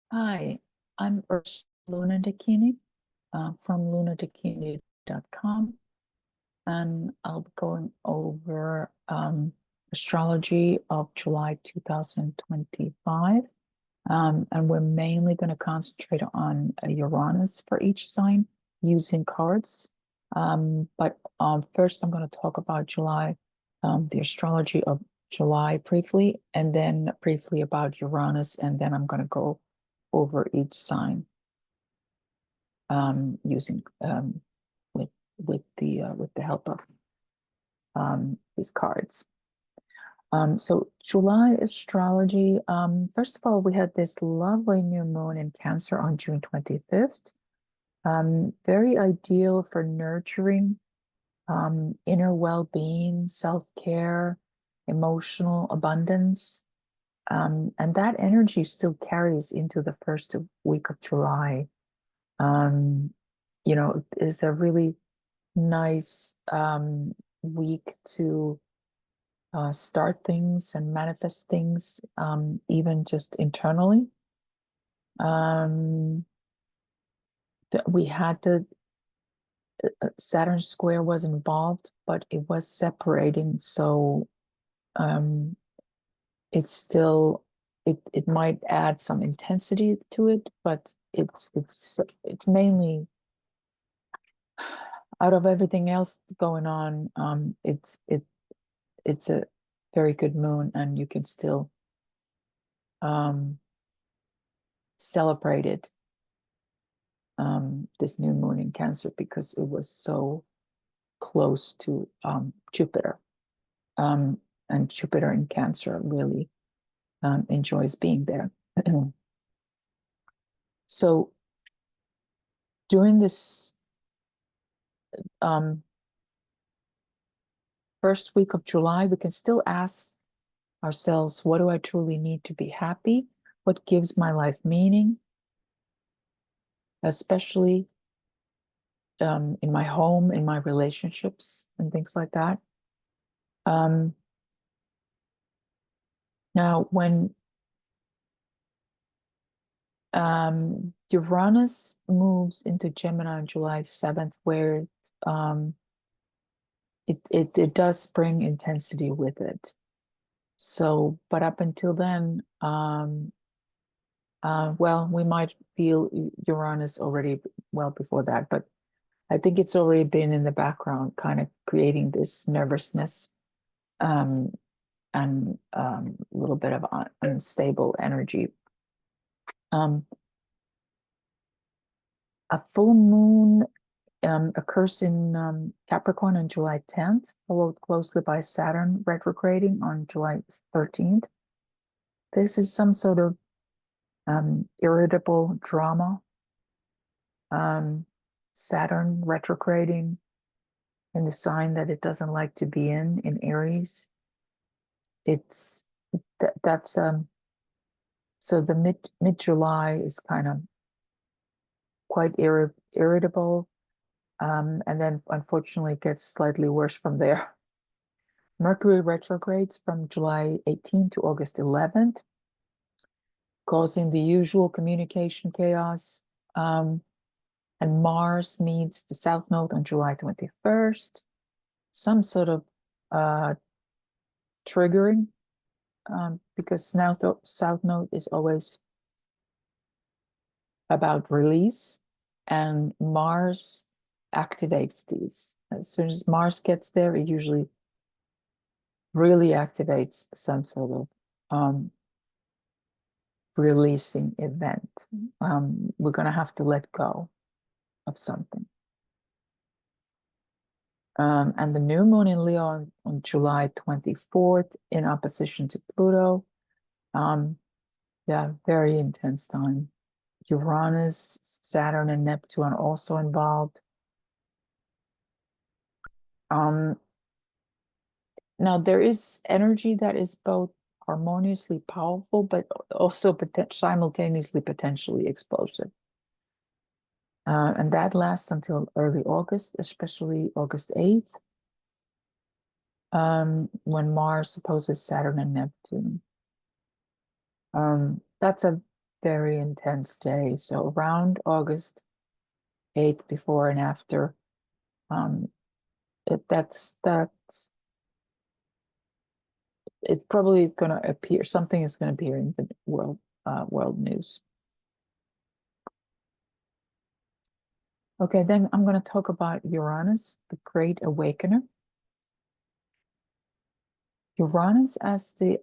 Hi, I'm Luna Dakini from lunadakini.com, and I'll be going over astrology of July 2025. And we're mainly going to concentrate on Uranus for each sign using cards. But first, I'm going to talk about July, the astrology of July briefly, and then briefly about Uranus, and then I'm going to go over each sign using with with the help of these cards. So July astrology. First of all, we had this lovely new moon in Cancer on June 25th. Very ideal for nurturing inner well-being, self-care, emotional abundance. And that energy still carries into the first week of July. It's a really nice week to start things and manifest things, even just internally. We had the Saturn square was involved, but it was separating, so it's still it might add some intensity to it, but it's mainly out of everything else going on. It's a very good moon, and you can still celebrate it, this new moon in Cancer, because it was so close to Jupiter. And Jupiter in Cancer really enjoys being there. So during this first week of July, we can still ask ourselves, what do I truly need to be happy? What gives my life meaning? Especially in my home, in my relationships, and things like that. Now, when Uranus moves into Gemini on July 7th, where it does bring intensity with it. So, but up until then, well, we might feel Uranus already well before that, but I think it's already been in the background, kind of creating this nervousness, and a little bit of unstable energy. A full moon occurs in Capricorn on July 10th, followed closely by Saturn retrograding on July 13th. This is some sort of irritable drama. Saturn retrograding in the sign that it doesn't like to be in Aries. That's so the mid-July is kind of quite irritable, and then unfortunately it gets slightly worse from there. Mercury retrogrades from July 18th to August 11th, causing the usual communication chaos. And Mars meets the South Node on July 21st. Some sort of triggering, because now the South Node is always about release, and Mars activates these. As soon as Mars gets there, it usually really activates some sort of releasing event. We're going to have to let go of something. And the new moon in Leo on July 24th in opposition to Pluto. Yeah, very intense time. Uranus, Saturn, and Neptune are also involved. Now there is energy that is both harmoniously powerful, but also simultaneously potentially explosive. And that lasts until early August, especially August 8th, when Mars opposes Saturn and Neptune. That's a very intense day. So around August 8th, before and after, um, that's it's probably going to appear. Something is going to appear in the world news. Okay, then I'm going to talk about Uranus, the Great Awakener. Uranus is the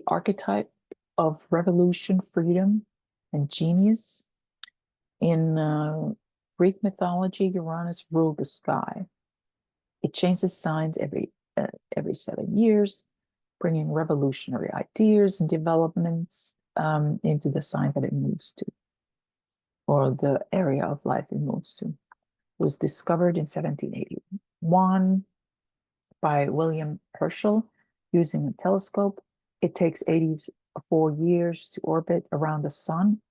archetype of revolution, freedom, and genius. In Greek mythology, Uranus ruled the sky. It changes signs every 7 years, bringing revolutionary ideas and developments into the sign that it moves to, or the area of life it moves to. It was discovered in 1781 by William Herschel using a telescope. It takes 84 years to orbit around the sun,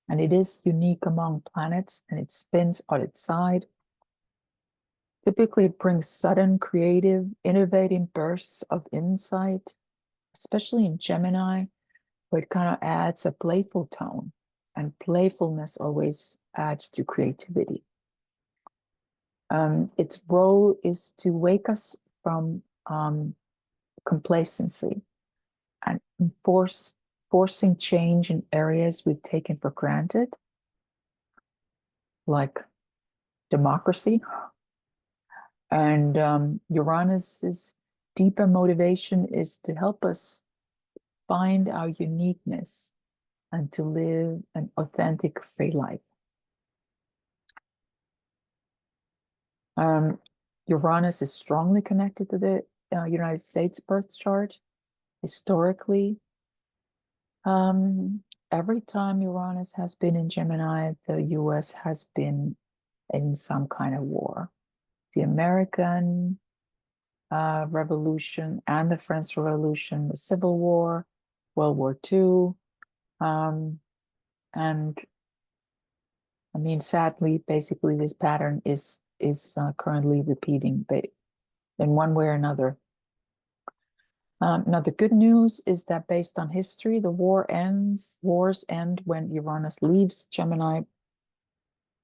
and it is unique among planets, and it spins on its side. Typically, it brings sudden, creative, innovating bursts of insight, especially in Gemini, where it kind of adds a playful tone, and playfulness always adds to creativity. Its role is to wake us from complacency and forcing change in areas we've taken for granted, like democracy. And Uranus's deeper motivation is to help us find our uniqueness and to live an authentic, free life. Uranus is strongly connected to the United States birth chart. Historically, every time Uranus has been in Gemini, the US has been in some kind of war. The American Revolution and the French Revolution, the Civil War, World War II, and I mean, sadly, basically, this pattern is currently repeating, but in one way or another. Now, the good news is that based on history, the wars end when Uranus leaves Gemini.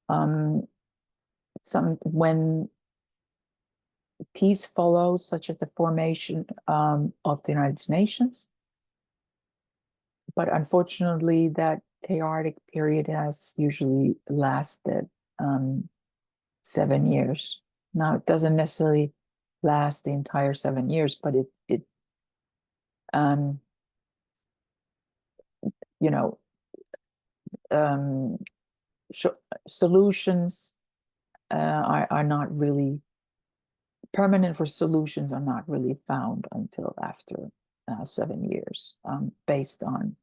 When peace follows, such as the formation of the United Nations. But unfortunately, that chaotic period has usually lasted 7 years. Now, it doesn't necessarily last the entire 7 years, but it you know, solutions are not really permanent. For solutions are not really found until after 7 years, based on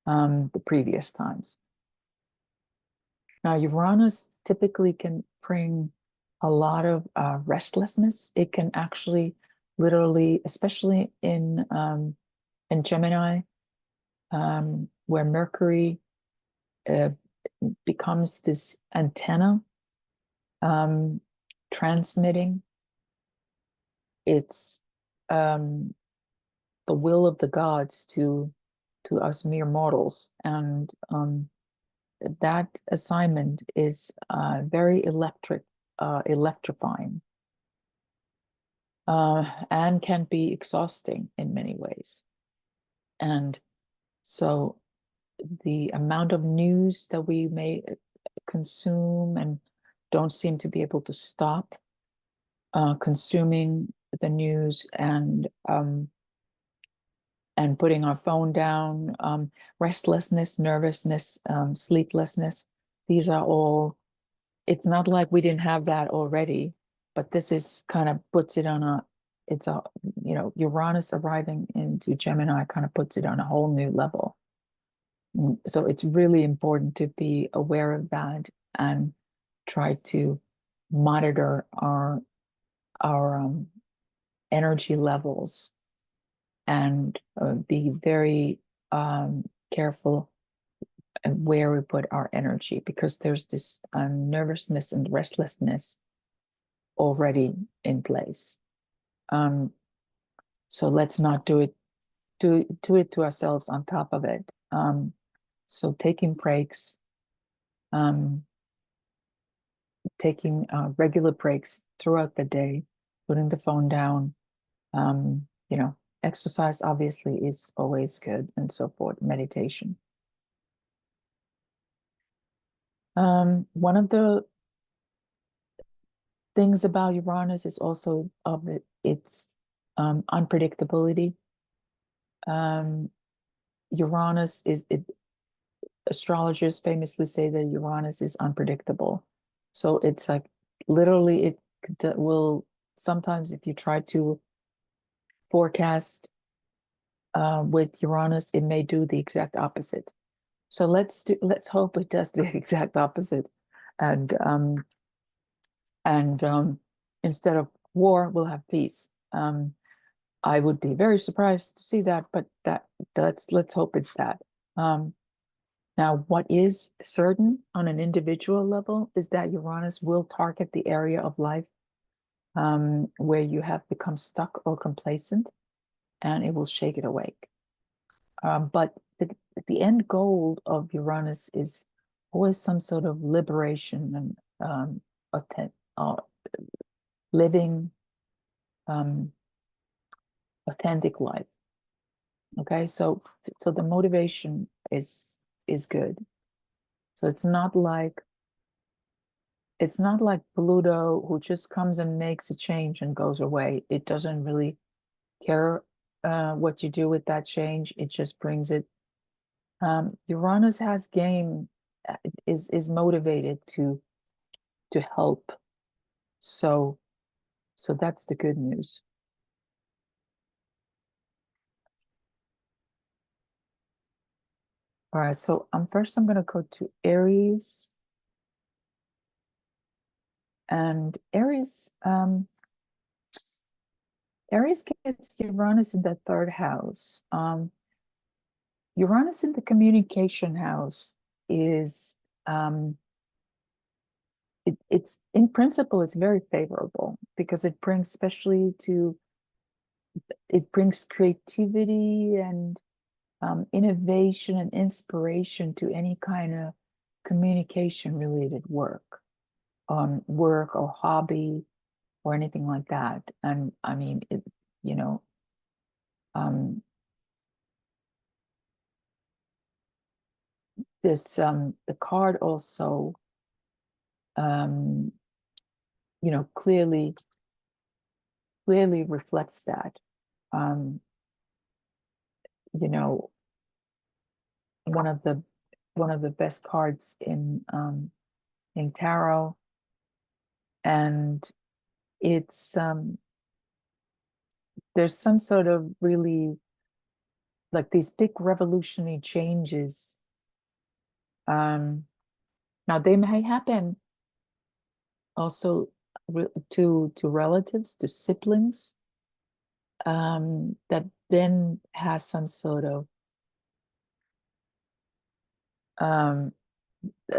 the previous times. Now, Uranus typically can bring a lot of restlessness. It can actually literally, especially in Gemini, where Mercury becomes this antenna, transmitting its the will of the gods to us mere mortals, and that assignment is very electrifying, and can be exhausting in many ways. And so the amount of news that we may consume and don't seem to be able to stop consuming the news, and putting our phone down, restlessness, nervousness, sleeplessness. These are all, it's not like we didn't have that already, but this is kind of puts it on Uranus arriving into Gemini kind of puts it on a whole new level. So it's really important to be aware of that and try to monitor our energy levels, and be very careful where we put our energy, because there's this nervousness and restlessness already in place. So let's not do it do it to ourselves on top of it. So taking breaks, um, taking regular breaks throughout the day, putting the phone down, you know, exercise obviously is always good, and so forth, meditation. One of the things about Uranus is also of its unpredictability. Uranus is it, astrologers famously say that Uranus is unpredictable. So it's like literally it will sometimes, if you try to forecast with Uranus, it may do the exact opposite. So let's hope it does the exact opposite. And instead of war, we'll have peace. I would be very surprised to see that, but let's hope it's that. Now, what is certain on an individual level is that Uranus will target the area of life where you have become stuck or complacent, and it will shake it awake. But the end goal of Uranus is always some sort of liberation and living authentic life. Okay, so the motivation is good. So it's not like Pluto, who just comes and makes a change and goes away. It doesn't really care what you do with that change. It just brings it. Uranus has game, is motivated to help. So that's the good news. All right, so first I'm going to go to Aries. And Aries gets Uranus in the third house. Uranus in the communication house is it's in principle it's very favorable because it brings creativity and innovation and inspiration to any kind of communication related work or hobby or anything like that. And I mean, you know, um, the card also, um, clearly reflects that. Um, you know, one of the best cards in tarot, and it's there's some sort of really like these big revolutionary changes. Now they may happen also to relatives, to siblings, that then has some sort of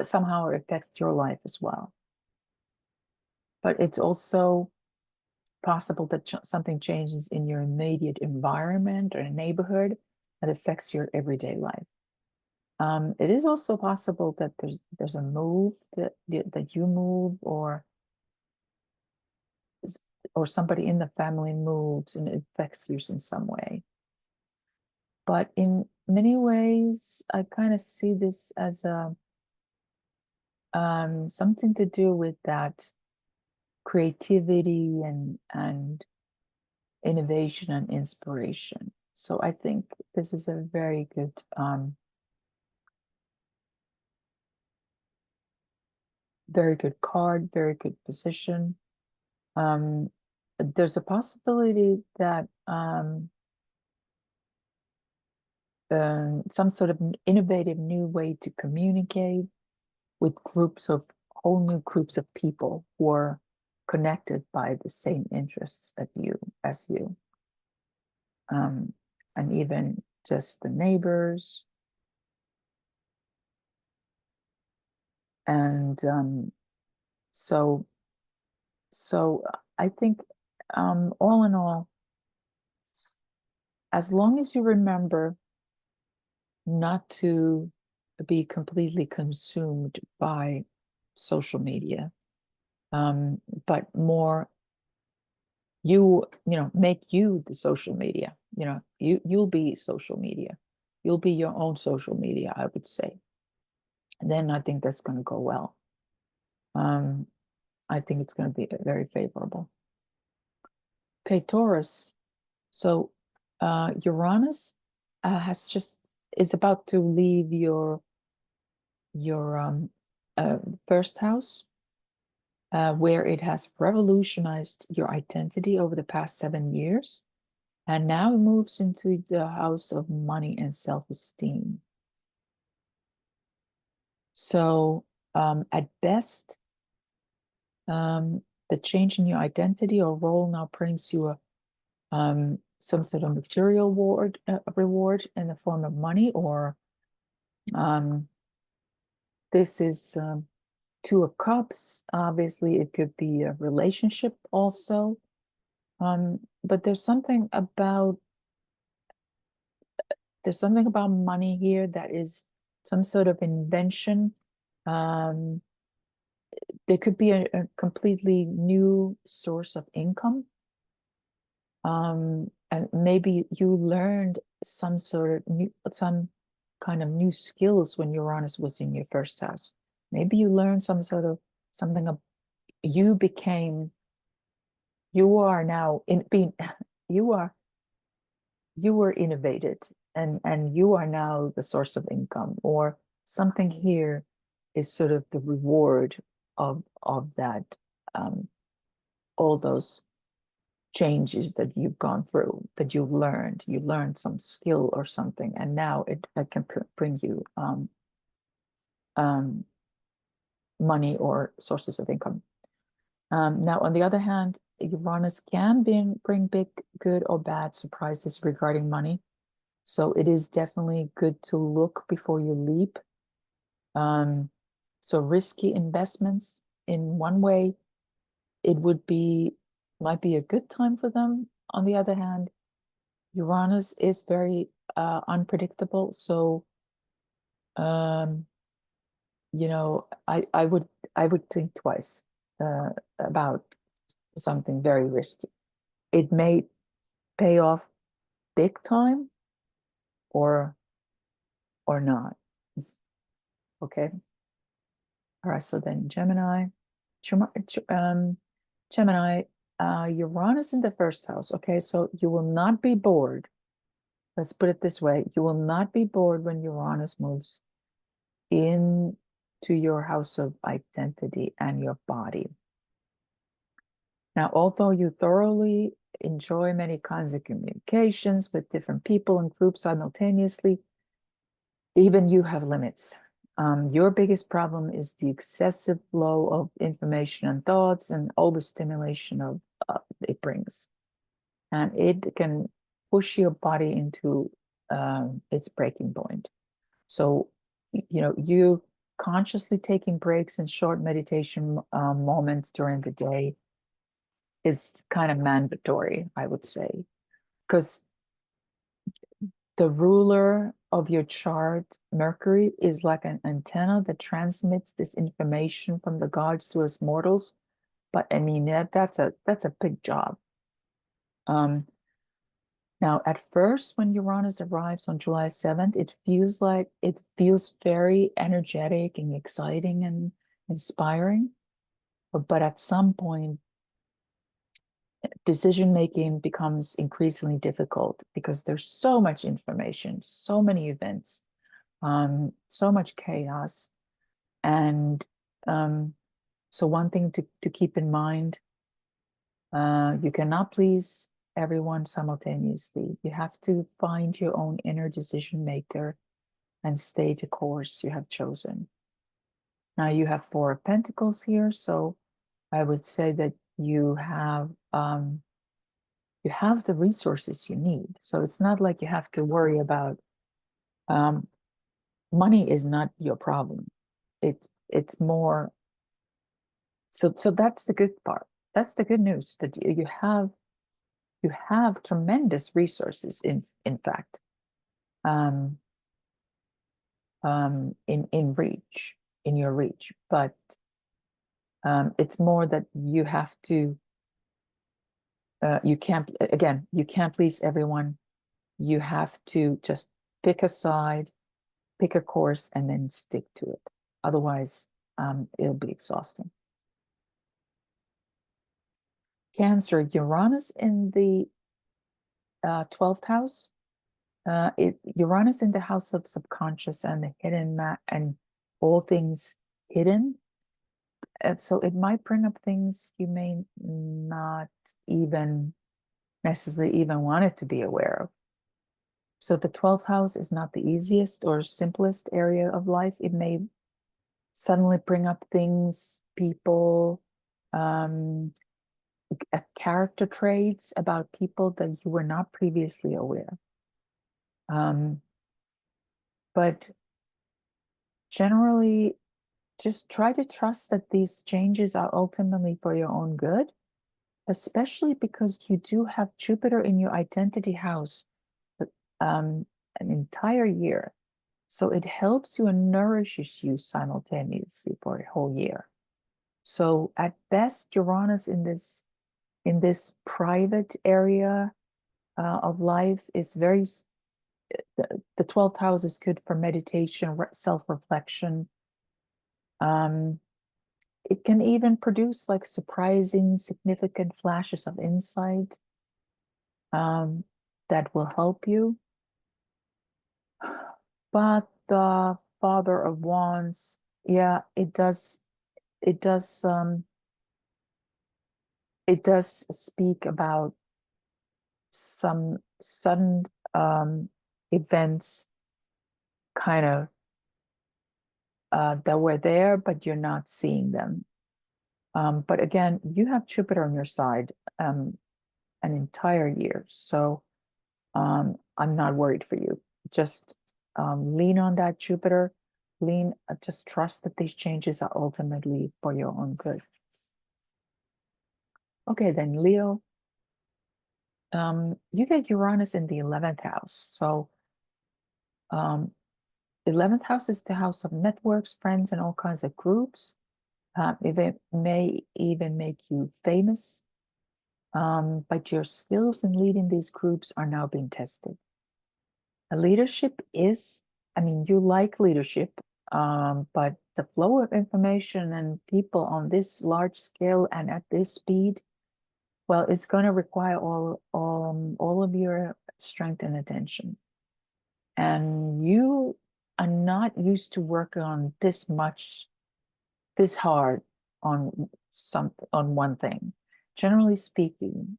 somehow affects your life as well. But it's also possible that something changes in your immediate environment or neighborhood that affects your everyday life. It is also possible that there's a move that you move, or somebody in the family moves and it affects you in some way. But in many ways, I kind of see this as a something to do with that creativity and innovation and inspiration. So I think this is a very good card, very good position. There's a possibility that some sort of innovative new way to communicate with whole new groups of people who are connected by the same interests as you. And even just the neighbors. And so I think all in all, as long as you remember not to be completely consumed by social media, but more make you the social media. You'll be social media. You'll be your own social media, I would say. And then I think that's going to go well. I think it's going to be very favorable. Okay, Taurus. So Uranus is about to leave your first house, where it has revolutionized your identity over the past 7 years, and now it moves into the house of money and self-esteem. So at best, the change in your identity or role now brings you some sort of material reward in the form of money, or this is Two of Cups. Obviously, it could be a relationship also. But there's something about money here that is some sort of invention. There could be a completely new source of income. And maybe you learned some kind of new skills when Uranus was in your first house. Maybe you learned something of, you are now in being, you were innovated, and you are now the source of income, or something here is sort of the reward of that, all those changes that you've gone through, that you learned some skill or something, and now it can bring you money or sources of income. Now, on the other hand, Uranus can bring big, good or bad surprises regarding money. So it is definitely good to look before you leap. So risky investments, in one way, it might be a good time for them. On the other hand, Uranus is very unpredictable. So, I would think twice about something very risky. It may pay off big time or not. Okay. All right. So then Gemini, Uranus in the first house. Okay. So you will not be bored. Let's put it this way. You will not be bored when Uranus moves into your house of identity and your body. Now, although you thoroughly enjoy many kinds of communications with different people and groups simultaneously, even you have limits. Your biggest problem is the excessive flow of information and thoughts and overstimulation of it brings. And it can push your body into its breaking point. So, you consciously taking breaks and short meditation moments during the day is kind of mandatory, I would say, because the ruler of your chart, Mercury, is like an antenna that transmits this information from the gods to us mortals. But I mean, that's a big job. Now, at first, when Uranus arrives on July 7th, it feels very energetic and exciting and inspiring. But at some point, decision making becomes increasingly difficult because there's so much information, so many events, so much chaos. And so one thing to keep in mind, you cannot please everyone simultaneously. You have to find your own inner decision maker and stay the course you have chosen. Now you have Four of Pentacles here, so I would say that you have the resources you need. So it's not like you have to worry about money is not your problem. It's more so that's the good part. That's the good news, that you have You have tremendous resources in fact, um, in reach, in your reach, but it's more that you have to, you can't, again, you can't please everyone. You have to just pick a side, pick a course, and then stick to it. Otherwise, it'll be exhausting. Cancer, Uranus in the 12th house. Uranus in the house of subconscious and the hidden and all things hidden. And so it might bring up things you may not even necessarily even want it to be aware of. So the 12th house is not the easiest or simplest area of life. It may suddenly bring up things, people, character traits about people that you were not previously aware. But generally, just try to trust that these changes are ultimately for your own good, especially because you do have Jupiter in your identity house an entire year. So it helps you and nourishes you simultaneously for a whole year. So at best, Uranus in this private area of life is very, the 12th house is good for meditation, self-reflection. It can even produce like surprising, significant flashes of insight that will help you. But the Father of Wands, yeah, it does speak about some sudden events kind of that were there, but you're not seeing them. But again, you have Jupiter on your side an entire year. So I'm not worried for you. Just lean on that Jupiter, just trust that these changes are ultimately for your own good. Okay, then Leo, you get Uranus in the 11th house. So 11th house is the house of networks, friends, and all kinds of groups. It may even make you famous, but your skills in leading these groups are now being tested. Leadership is, I mean, you like leadership, but the flow of information and people on this large scale and at this speed, well, it's going to require all of your strength and attention. And you are not used to working on this hard on one thing. Generally speaking,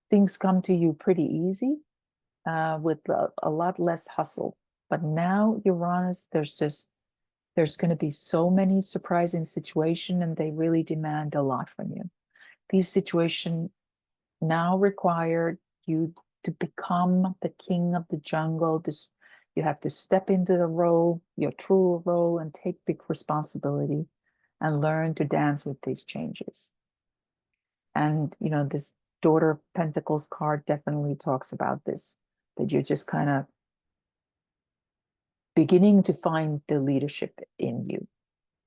things come to you pretty easy with a lot less hustle. But now Uranus, there's going to be so many surprising situations, and they really demand a lot from you. These situations now require you to become the king of the jungle. You have to step into the role, your true role, and take big responsibility and learn to dance with these changes. And, you know, this Daughter of Pentacles card definitely talks about this, that you're just kind of beginning to find the leadership in you.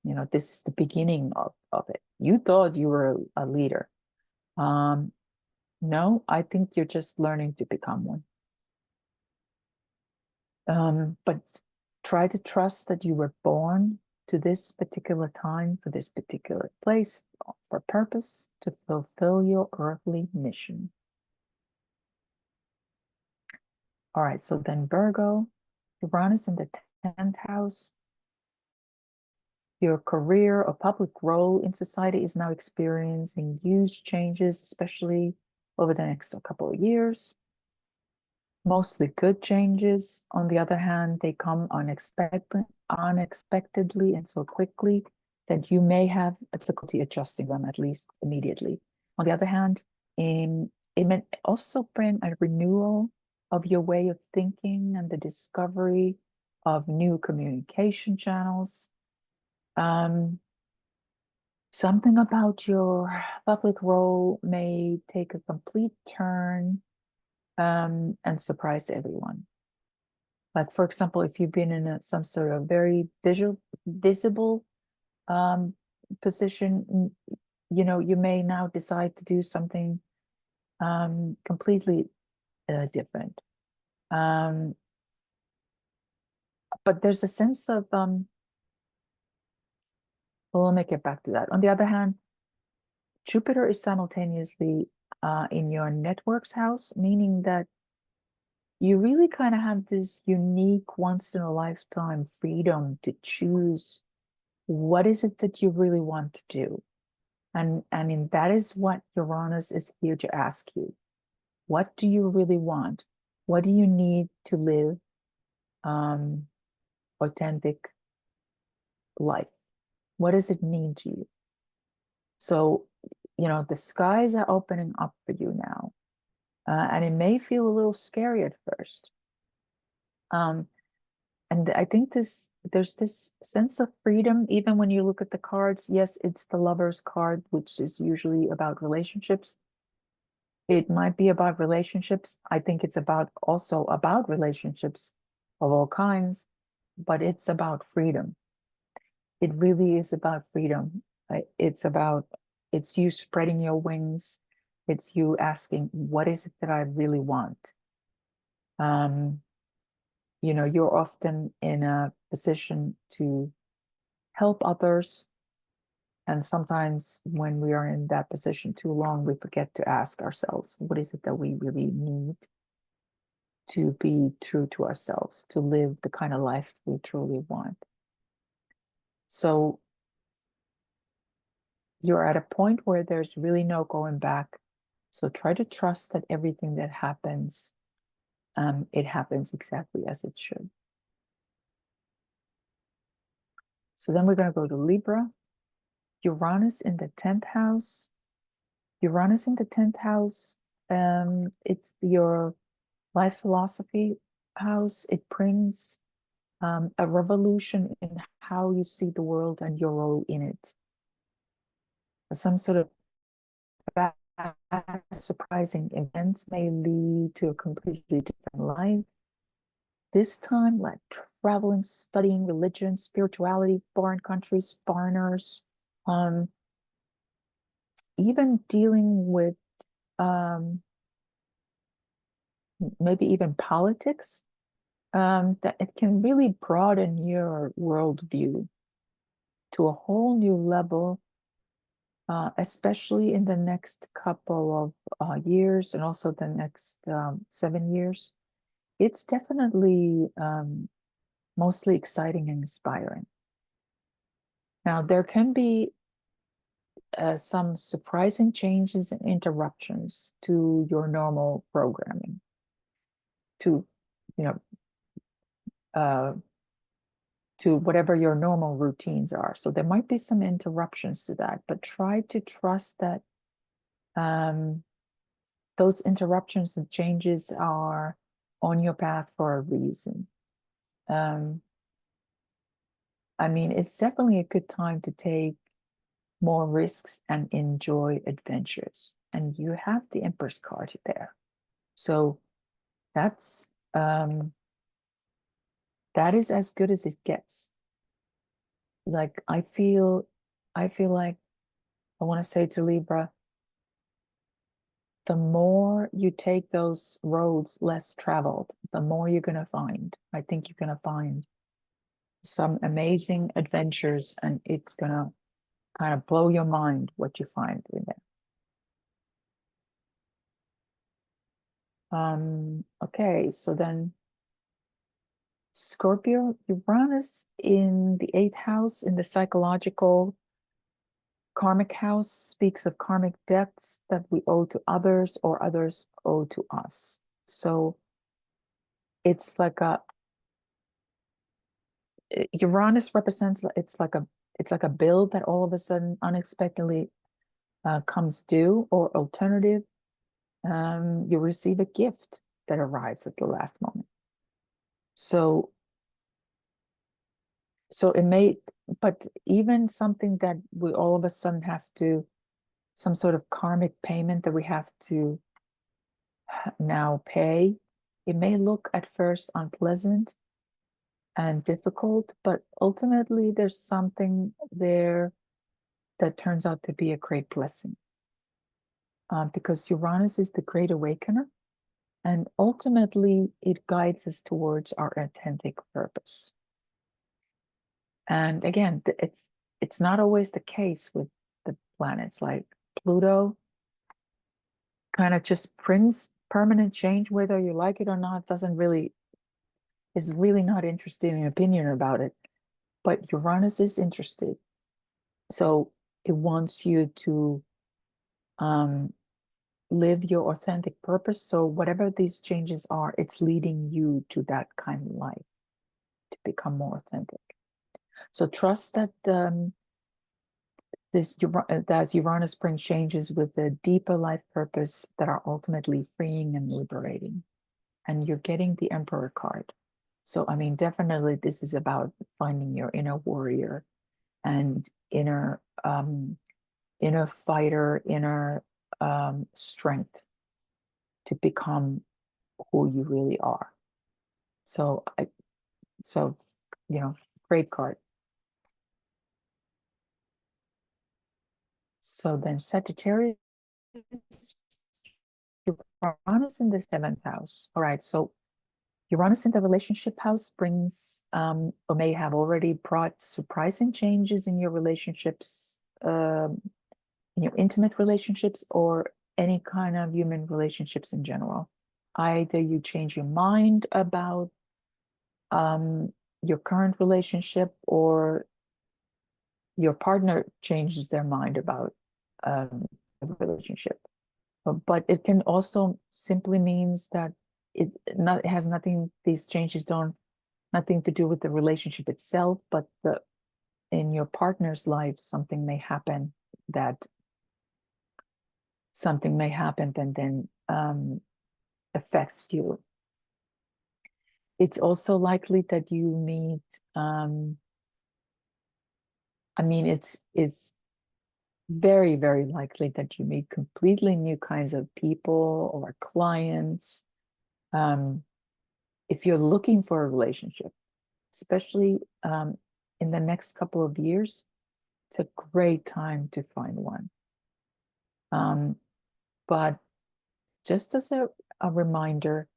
You know, this is the beginning of it. You thought you were a leader. No, I think you're just learning to become one. But try to trust that you were born to this particular time, for this particular place, for purpose, to fulfill your earthly mission. All right, so then Virgo, Uranus in the 10th house. Your career or public role in society is now experiencing huge changes, especially over the next couple of years. Mostly good changes. On the other hand, they come unexpectedly and so quickly that you may have difficulty adjusting them, at least immediately. On the other hand, it may also bring a renewal of your way of thinking and the discovery of new communication channels. Something about your public role may take a complete turn and surprise everyone. Like, for example, if you've been in some sort of very visible um, position, you may now decide to do something completely different. But there's a sense of, well, let me get back to that. On the other hand, Jupiter is simultaneously in your networks house, meaning that you really kind of have this unique once in a lifetime freedom to choose what is it that you really want to do. And that is what Uranus is here to ask you. What do you really want? What do you need to live authentic life? What does it mean to you? So, the skies are opening up for you now. And it may feel a little scary at first. And I think there's this sense of freedom, even when you look at the cards. Yes, it's the Lover's card, which is usually about relationships. It might be about relationships. I think it's also about relationships of all kinds, but it's about freedom. It really is about freedom. It's you spreading your wings. It's you asking, what is it that I really want? You're often in a position to help others. And sometimes when we are in that position too long, we forget to ask ourselves, what is it that we really need to be true to ourselves, to live the kind of life we truly want? So you're at a point where there's really no going back. So try to trust that everything that happens, it happens exactly as it should. So then we're going to go to Libra. Uranus in the 10th house. Uranus in the 10th house, it's your life philosophy house. It brings a revolution in how you see the world and your role in it. Some sort of surprising events may lead to a completely different life. This time, like traveling, studying religion, spirituality, foreign countries, foreigners, even dealing with maybe even politics, that it can really broaden your worldview to a whole new level, especially in the next couple of years and also the next 7 years. It's definitely mostly exciting and inspiring. Now, there can be some surprising changes and interruptions to your normal programming, to, you know, to whatever your normal routines are. So there might be some interruptions to that, but try to trust that those interruptions and changes are on your path for a reason. I mean, it's definitely a good time to take more risks and enjoy adventures. And you have the Empress card there. So that's that is as good as it gets. Like I feel like I want to say to Libra, the more you take those roads less traveled, the more you're going to find. I think you're going to find some amazing adventures, and it's going to kind of blow your mind what you find in there. Okay, so then Scorpio, Uranus in the 8th house, in the psychological karmic house, speaks of karmic debts that we owe to others or others owe to us. So it's like Uranus represents, it's like a bill that all of a sudden unexpectedly comes due, or alternative, you receive a gift that arrives at the last moment. So it may but even something that we all of a sudden have to, some sort of karmic payment that we have to now pay, it may look at first unpleasant and difficult, but ultimately there's something there that turns out to be a great blessing. Because Uranus is the Great Awakener, and ultimately it guides us towards our authentic purpose. And again, it's not always the case with the planets. Like Pluto kind of just brings permanent change, whether you like it or not, is really not interested in an opinion about it. But Uranus is interested. So it wants you to live your authentic purpose. So whatever these changes are, it's leading you to that kind of life, to become more authentic. So trust that that Uranus brings changes with the deeper life purpose that are ultimately freeing and liberating. And you're getting the Emperor card. So, I mean, definitely this is about finding your inner warrior and inner fighter, inner strength to become who you really are. So, great card. So then Sagittarius, Uranus in the 7th house. All right, so Uranus in the relationship house brings, or may have already brought surprising changes in your relationships, in your intimate relationships, or any kind of human relationships in general. Either you change your mind about your current relationship, or your partner changes their mind about the relationship. But it can also simply means that it has nothing, these changes don't, nothing to do with the relationship itself, but in your partner's life, something may happen that then affects you. It's also likely that you meet, it's very, very likely that you meet completely new kinds of people or clients. If you're looking for a relationship, especially in the next couple of years, it's a great time to find one. But just as a reminder,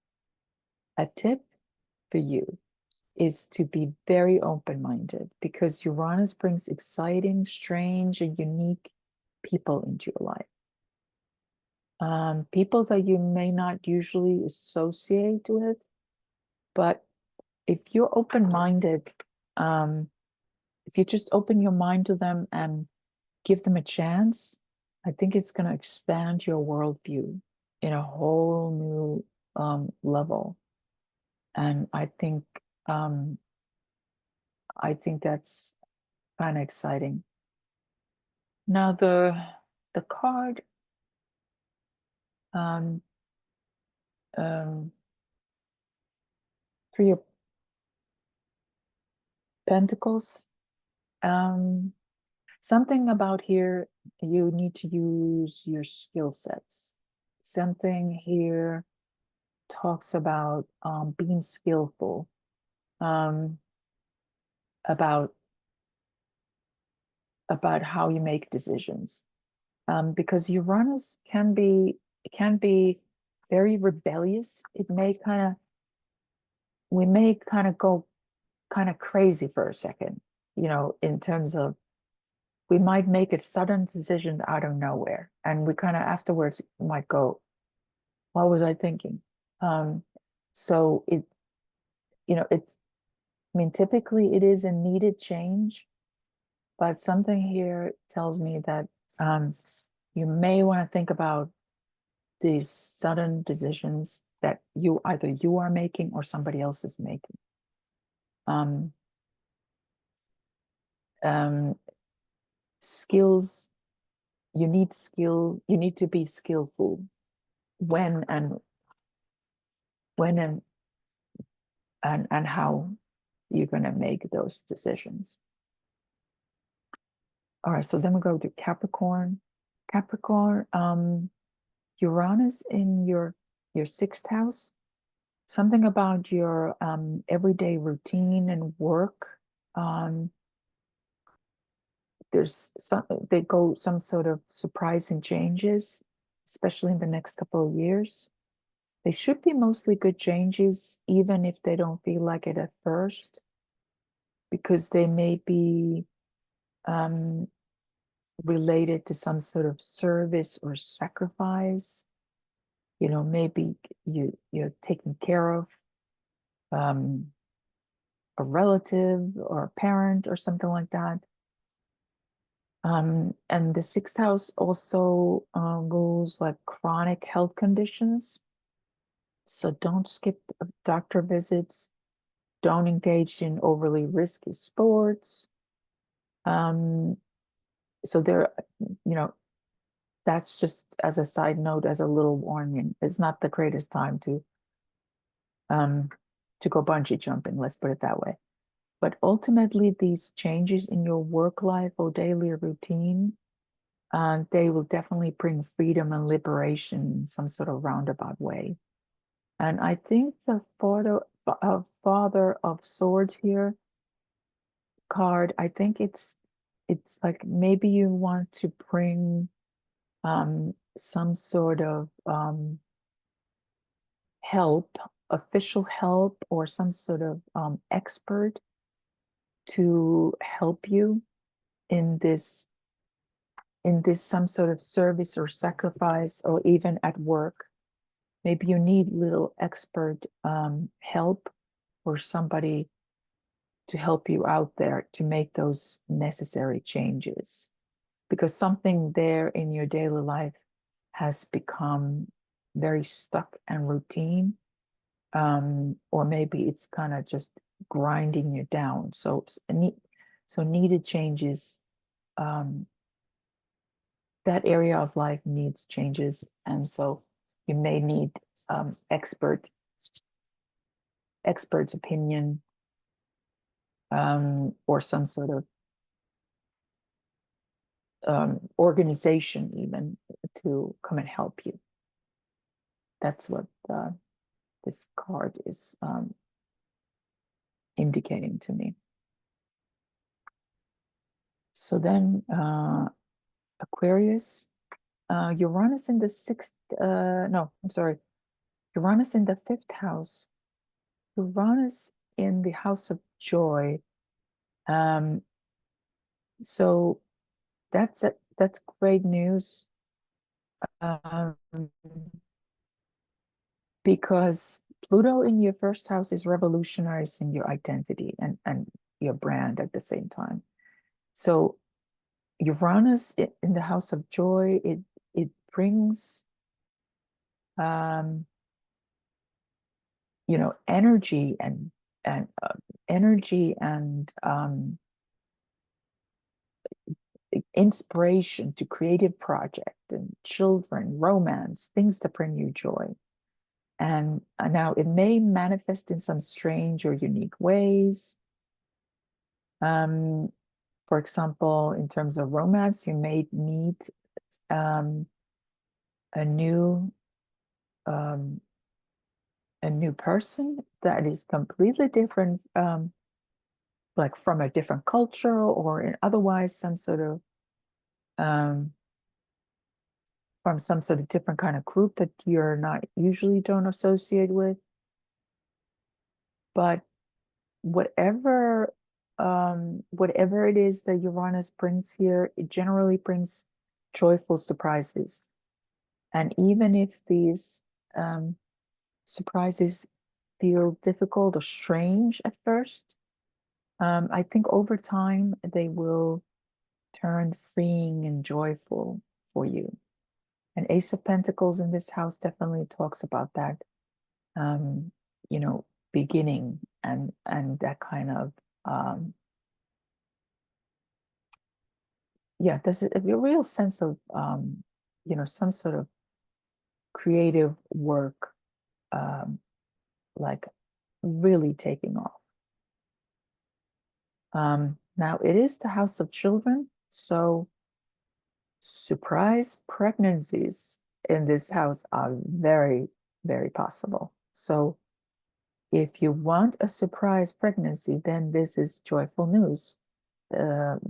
a tip for you is to be very open-minded, because Uranus brings exciting, strange, and unique people into your life. People that you may not usually associate with, but if you're open-minded, if you just open your mind to them and give them a chance, I think it's going to expand your worldview in a whole new level. And I think that's kind of exciting. Now the card Three of Pentacles. Something about here, you need to use your skill sets. Something here talks about being skillful, about how you make decisions, because Uranus can be very rebellious. We may kind of go kind of crazy for a second, in terms of, we might make a sudden decision out of nowhere, and we kind of afterwards might go, what was I thinking? So typically it is a needed change, but something here tells me that you may want to think about these sudden decisions that either you are making or somebody else is making. Skills, you need to be skillful when and how you're going to make those decisions. All right, so then we go to Capricorn. Capricorn, Uranus in your sixth house. Something about your everyday routine and work. There's they go some sort of surprising changes, especially in the next couple of years. They should be mostly good changes, even if they don't feel like it at first, because they may be related to some sort of service or sacrifice. You know, maybe you're taking care of a relative or a parent or something like that. And the sixth house also rules like chronic health conditions. So don't skip doctor visits. Don't engage in overly risky sports. So there, that's just as a side note, as a little warning. It's not the greatest time um, to go bungee jumping, let's put it that way. But ultimately, these changes in your work life or daily routine, they will definitely bring freedom and liberation in some sort of roundabout way. And I think the Father of Swords here card, I think it's like maybe you want to bring some sort of help, official help, or some sort of expert to help you in this some sort of service or sacrifice, or even at work. Maybe you need little expert help, or somebody to help you out there to make those necessary changes, because something there in your daily life has become very stuck and routine, or maybe it's kind of just grinding you down. So needed changes. That area of life needs changes, and so you may need expert's opinion, or some sort of organization even to come and help you. That's what this card is indicating to me. So then Aquarius, Uranus in the sixth, no, I'm sorry, Uranus in the fifth house, Uranus in the house of joy. So that's great news, because Pluto in your first house is revolutionizing your identity and your brand at the same time. So Uranus in the house of joy, it brings energy and energy and inspiration to creative project and children, romance, things that bring you joy. And now it may manifest in some strange or unique ways. For example, in terms of romance, you may meet a new person that is completely different, like from a different culture, or otherwise some sort of from some sort of different kind of group that you're not usually don't associate with. But whatever it is that Uranus brings here, it generally brings joyful surprises. And even if these surprises feel difficult or strange at first, I think over time they will turn freeing and joyful for you. And Ace of Pentacles in this house definitely talks about that, beginning and that kind of, there's a real sense of, some sort of creative work, like really taking off. Now it is the house of children, So surprise pregnancies in this house are very, very possible. So if you want a surprise pregnancy, then this is joyful news.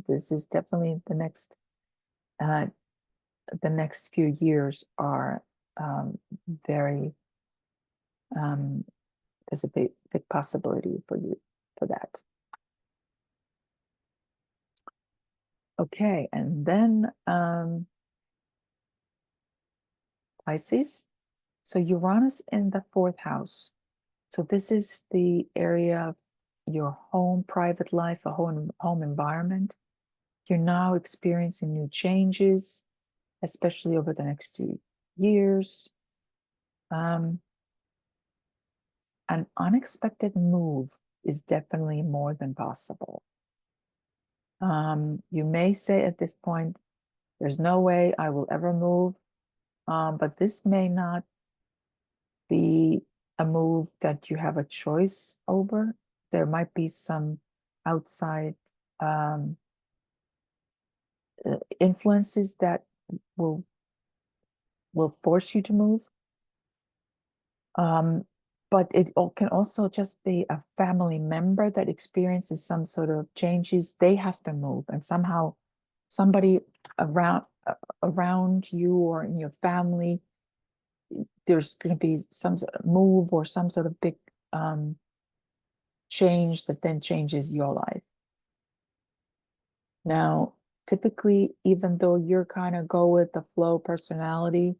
This is definitely the next few years are very, there's a big possibility for you for that. Okay, and then Pisces. So Uranus in the fourth house. So this is the area of your home, private life, a home environment. You're now experiencing new changes, especially over the next 2 years. An unexpected move is definitely more than possible. You may say at this point, there's no way I will ever move, but this may not be a move that you have a choice over. There might be some outside influences that will force you to move. But it can also just be a family member that experiences some sort of changes. They have to move, and somehow somebody around you or in your family, there's going to be some sort of move or some sort of big change that then changes your life. Now, typically, even though you're kind of go with the flow personality,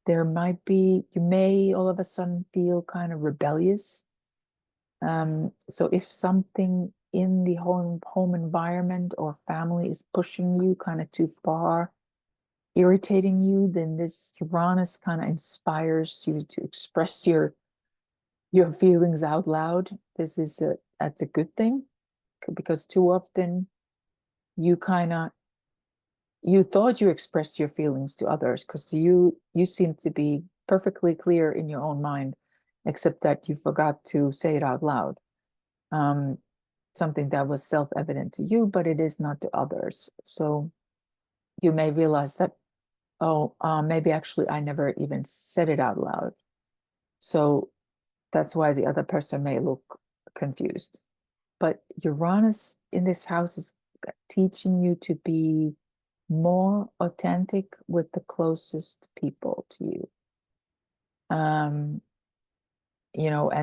there might be, you may all of a sudden feel kind of rebellious. So if something in the home environment or family is pushing you kind of too far, irritating you, then this Uranus kind of inspires you to express your feelings out loud. That's a good thing, because too often you thought you expressed your feelings to others, because you seem to be perfectly clear in your own mind, except that you forgot to say it out loud. Something that was self-evident to you, but it is not to others. So you may realize that, oh, maybe actually I never even said it out loud. So that's why the other person may look confused. But Uranus in this house is teaching you to be more authentic with the closest people to you. And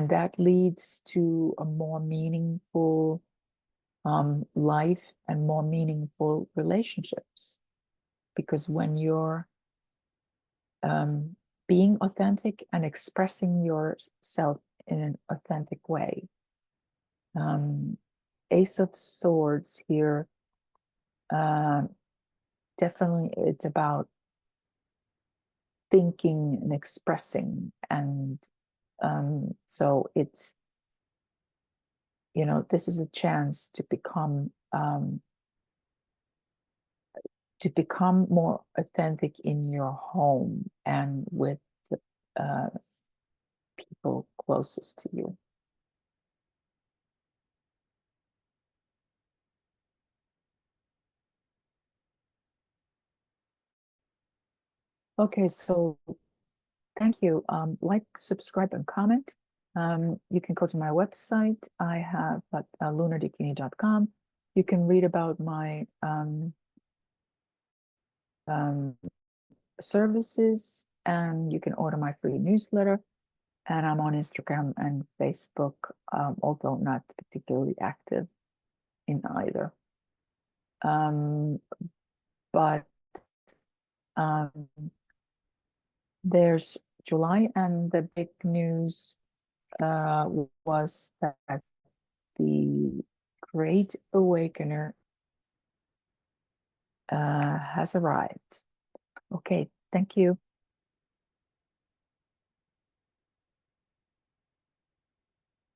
that leads to a more meaningful life and more meaningful relationships. Because when you're being authentic and expressing yourself in an authentic way, Ace of Swords here, definitely it's about thinking and expressing, and so it's, this is a chance to become more authentic in your home and with the people closest to you. Okay, so thank you. Like, subscribe, and comment. You can go to my website. I have at lunardikini.com. You can read about my services, and you can order my free newsletter. And I'm on Instagram and Facebook, although not particularly active in either. But there's July, and the big news was that the Great Awakener has arrived. Okay, thank you.